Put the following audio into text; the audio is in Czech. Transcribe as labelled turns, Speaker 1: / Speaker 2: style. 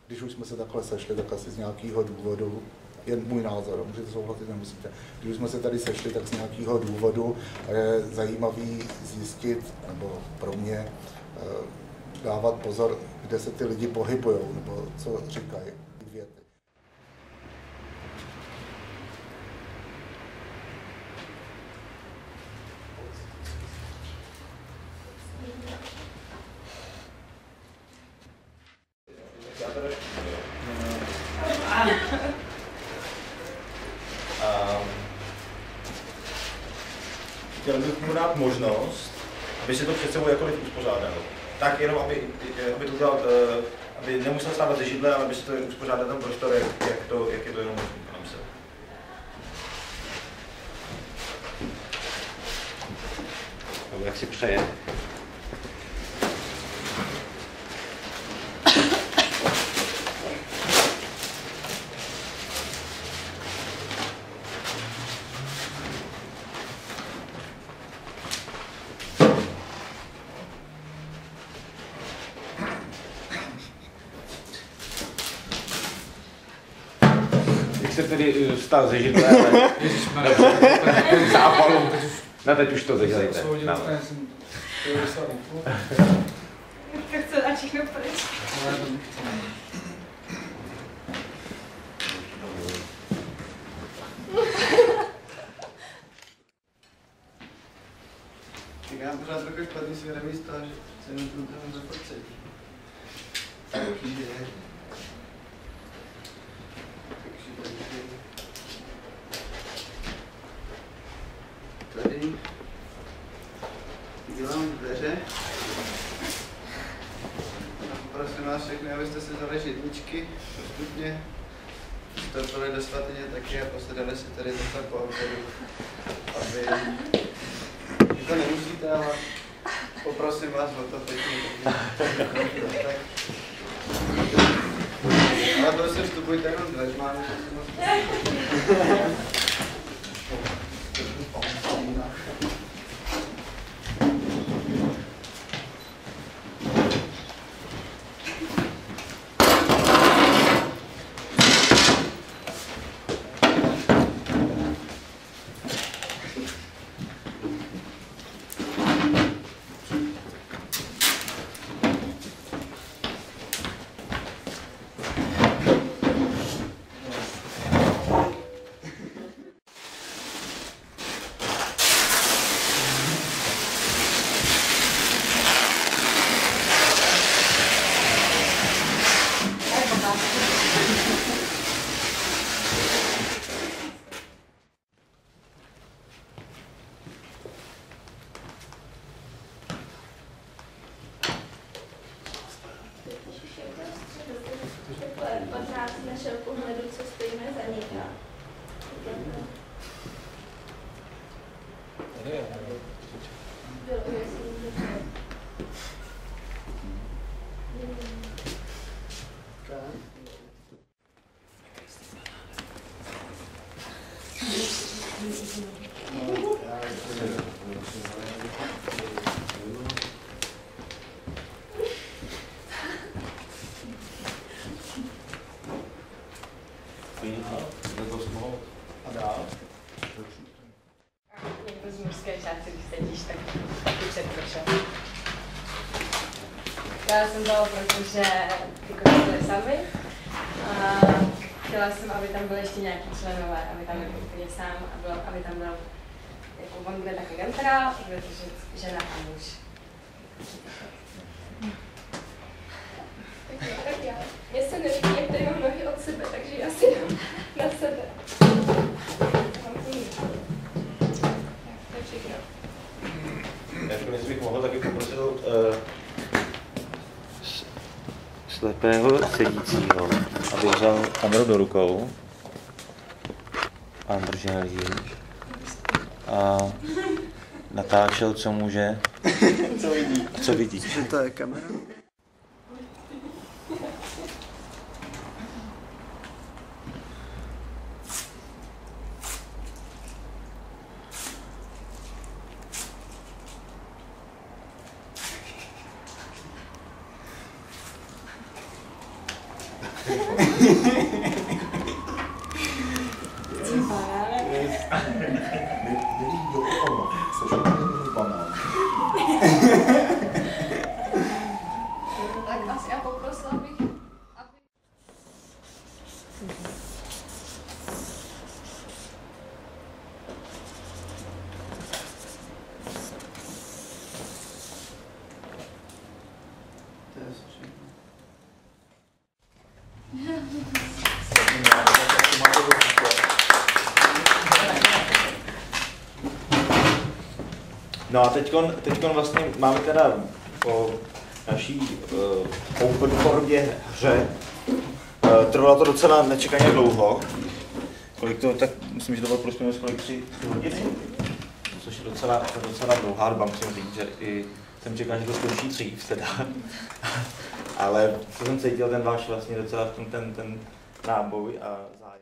Speaker 1: když už jsme se takhle sešli, tak asi z nějakého důvodu, jen můj názor, můžete souhlasit, nemusíte. Když jsme se tady sešli, tak z nějakého důvodu je zajímavý zjistit, nebo pro mě dávat pozor, kde se ty lidi pohybují, nebo co říkají věty.
Speaker 2: Chtěl bych mu dát možnost, aby si to před sebou jakkoliv uspořádal. Tak jenom, aby to udělal, aby nemusel stávat ze židle, ale aby si to uspořádal ten prostor, jak je to jenom možný.
Speaker 3: Jak si přeje. Se tedy vstal ze židle, ale zápalu. No teď už to zadělejte.
Speaker 4: Tak chce a všechno pryč.
Speaker 5: Tak já mám pořád trochu špatný svědomí z toho, že se jenom tam započet. Tady dělám dveře. A poprosím vás všechny, abyste si vzali židličky postupně. Vstoupili do svatyně taky a posedali si tady takhle po autoru. Aby... Vy to nemusíte, ale poprosím vás o to pěkně. Ale prosím, vstupujte jenom dveřma, že si moc...
Speaker 4: Našel pohledu, co stojíme za ním.
Speaker 6: Jako z mužské části, když sedíš, tak taky předpršel. Já jsem to, protože ty koně byly sami a chtěla jsem, aby tam byly ještě nějaký členové, aby tam byl úplně sám a aby tam byl, jako on bude taky neutrál, bude to žena a muž.
Speaker 4: Tak já. Mně se nelíbí, jak tady mám nohy od sebe, takže já si dám na sebe.
Speaker 2: Jestli bych mohl, taky poprosil
Speaker 3: slepého sedícího, aby vzal kameru do rukou a držel ji a natáčel, co může.
Speaker 5: Co vidí?
Speaker 3: Co vidí?
Speaker 5: Že to je kamera?
Speaker 2: No a teďkon vlastně máme teda po naší open worldě hře. Trvalo to docela nečekaně dlouho. Kolik to, tak myslím, že to bylo plus minus kolik 3 hodiny. Což je docela dlouhá doba, musím říct, že i jsem čekal, že to skončí dřív teda. Ale co jsem cítil ten váš vlastně docela v tom ten náboj a zájem.